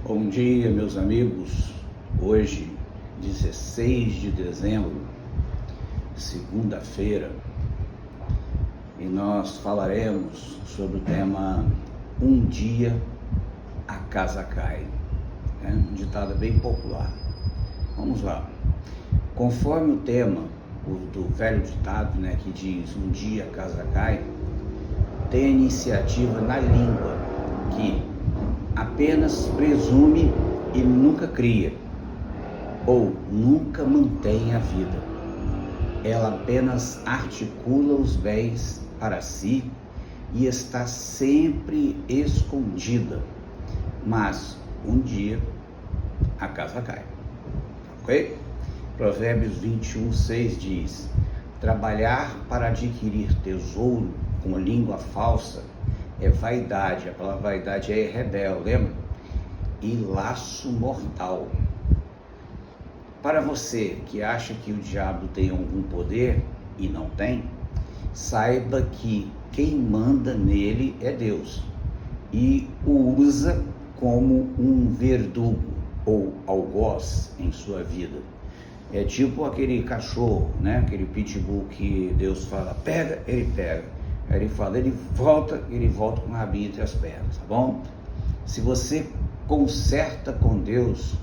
Bom dia, meus amigos. Hoje, 16 de dezembro, segunda-feira, e nós falaremos sobre o tema Um dia a casa cai. É um ditado bem popular. Vamos lá. Conforme o tema do velho ditado, que diz um dia a casa cai, tem a iniciativa na língua que apenas presume e nunca cria, ou nunca mantém a vida. Ela apenas articula os bens para si e está sempre escondida. Mas um dia a casa cai. Ok? Provérbios 21:6 diz: trabalhar para adquirir tesouro com língua falsa é vaidade. A palavra vaidade é rebelde, lembra? E laço mortal. Para você que acha que o diabo tem algum poder e não tem, saiba que quem manda nele é Deus e o usa como um verdugo ou algoz em sua vida. É tipo aquele cachorro, aquele pitbull que Deus fala, pega, ele pega. Aí ele fala, ele volta com o rabinho entre as pernas, tá bom? Se você conserta com Deus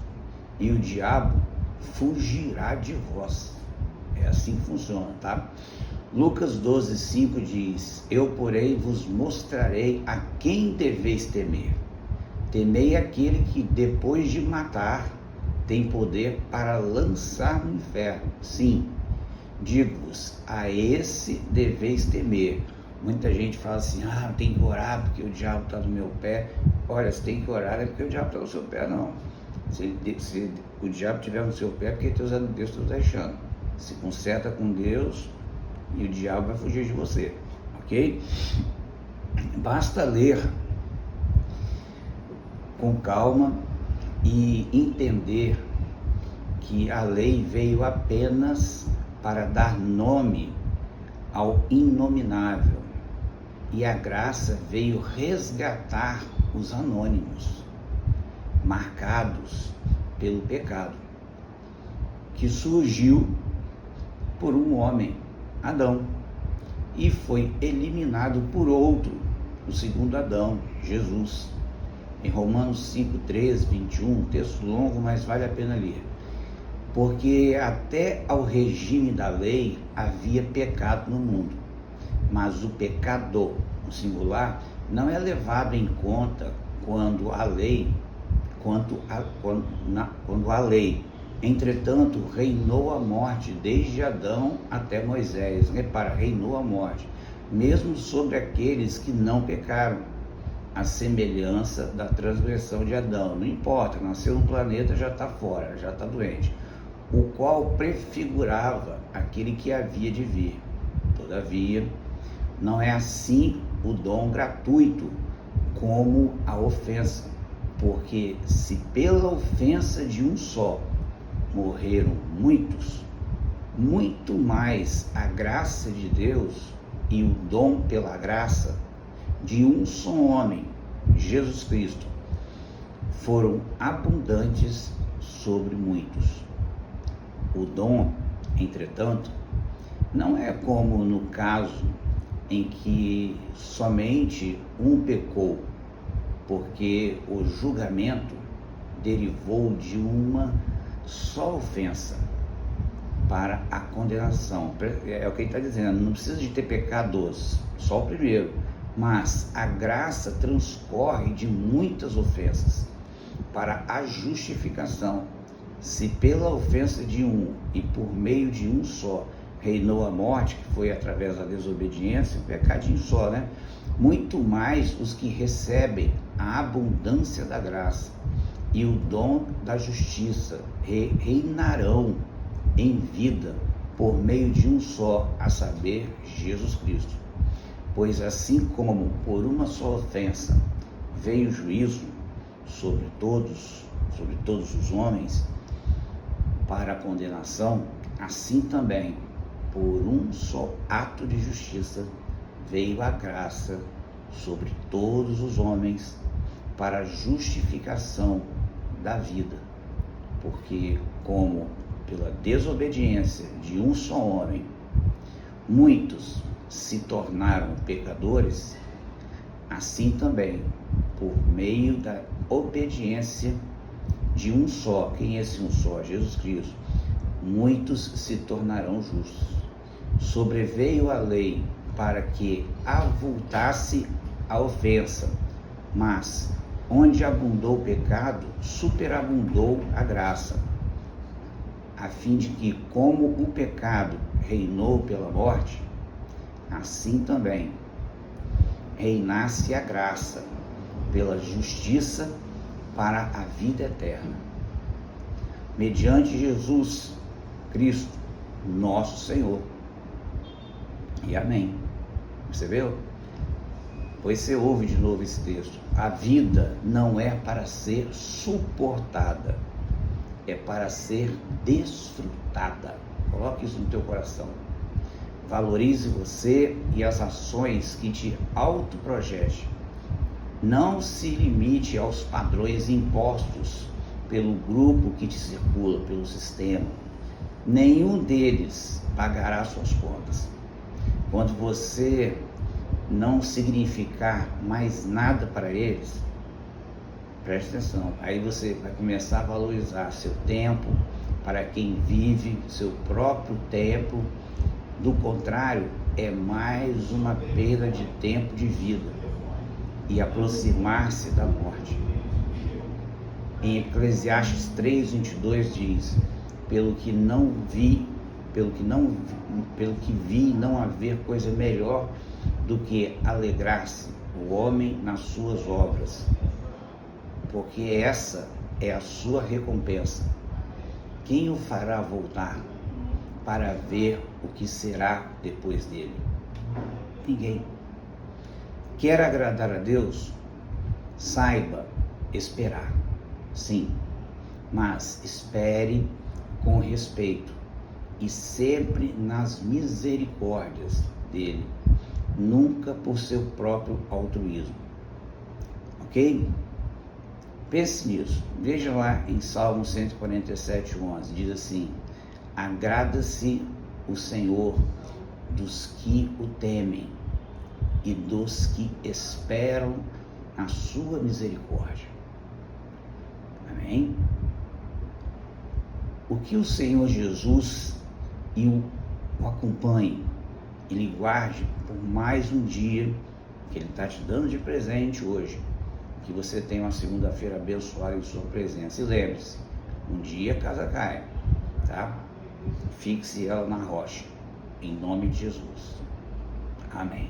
e o diabo fugirá de vós. É assim que funciona, tá? Lucas 12:5 diz: eu, porém, vos mostrarei a quem deveis temer. Temei aquele que, depois de matar, tem poder para lançar no inferno. Sim, digo-vos, a esse deveis temer. Muita gente fala assim, tem que orar porque o diabo está no meu pé. Olha, você tem que orar é porque o diabo está no seu pé, não. Se o diabo estiver no seu pé é porque Deus está deixando. Se conserta com Deus e o diabo vai fugir de você, ok? Basta ler com calma e entender que a lei veio apenas para dar nome ao inominável e a graça veio resgatar os anônimos, marcados pelo pecado, que surgiu por um homem, Adão, e foi eliminado por outro, o segundo Adão, Jesus. Em Romanos 5:13-21, texto longo, mas vale a pena ler. Porque até ao regime da lei havia pecado no mundo, mas o pecado, no singular, não é levado em conta quando a lei, entretanto, reinou a morte desde Adão até Moisés. Repara, reinou a morte, mesmo sobre aqueles que não pecaram, a semelhança da transgressão de Adão. Não importa, nasceu no planeta, já está fora, já está doente, o qual prefigurava aquele que havia de vir. Todavia, não é assim o dom gratuito como a ofensa, porque se pela ofensa de um só morreram muitos, muito mais a graça de Deus e o dom pela graça de um só homem, Jesus Cristo, foram abundantes sobre muitos. O dom, entretanto, não é como no caso em que somente um pecou, porque o julgamento derivou de uma só ofensa para a condenação. É o que ele está dizendo, não precisa de ter pecados, só o primeiro, mas a graça transcorre de muitas ofensas para a justificação. Se pela ofensa de um e por meio de um só reinou a morte, que foi através da desobediência, um pecadinho só, muito mais os que recebem a abundância da graça e o dom da justiça reinarão em vida por meio de um só, a saber, Jesus Cristo. Pois assim como por uma só ofensa veio o juízo sobre todos os homens para a condenação, assim também por um só ato de justiça veio a graça sobre todos os homens para a justificação da vida, porque como pela desobediência de um só homem, muitos se tornaram pecadores, assim também, por meio da obediência de um só, quem é esse um só? Jesus Cristo, muitos se tornarão justos. Sobreveio a lei para que avultasse a ofensa, mas onde abundou o pecado, superabundou a graça, a fim de que, como o pecado reinou pela morte, assim também reinasse a graça pela justiça para a vida eterna, mediante Jesus Cristo, nosso Senhor. E amém. Percebeu? Pois você ouve de novo esse texto. A vida não é para ser suportada, é para ser desfrutada. Coloque isso no teu coração. Valorize você e as ações que te autoprojete. Não se limite aos padrões impostos pelo grupo que te circula, pelo sistema. Nenhum deles pagará suas contas. Quando você não significar mais nada para eles, preste atenção, aí você vai começar a valorizar seu tempo para quem vive seu próprio tempo. Do contrário, é mais uma perda de tempo de vida e aproximar-se da morte. Em Eclesiastes 3:22 diz: pelo que vi não haver coisa melhor do que alegrar-se o homem nas suas obras, porque essa é a sua recompensa. Quem o fará voltar para ver o que será depois dele? Ninguém. Quer agradar a Deus? Saiba esperar, sim, mas espere com respeito e sempre nas misericórdias dele, nunca por seu próprio altruísmo. Ok? Pense nisso. Veja lá em Salmo 147:11, diz assim: agrada-se o Senhor dos que o temem e dos que esperam a sua misericórdia. Amém? O que o Senhor Jesus o acompanhe e lhe guarde por mais um dia que Ele está te dando de presente hoje, que você tenha uma segunda-feira abençoada em sua presença. E lembre-se, um dia a casa cai, tá? Fixe ela na rocha, em nome de Jesus. Amém.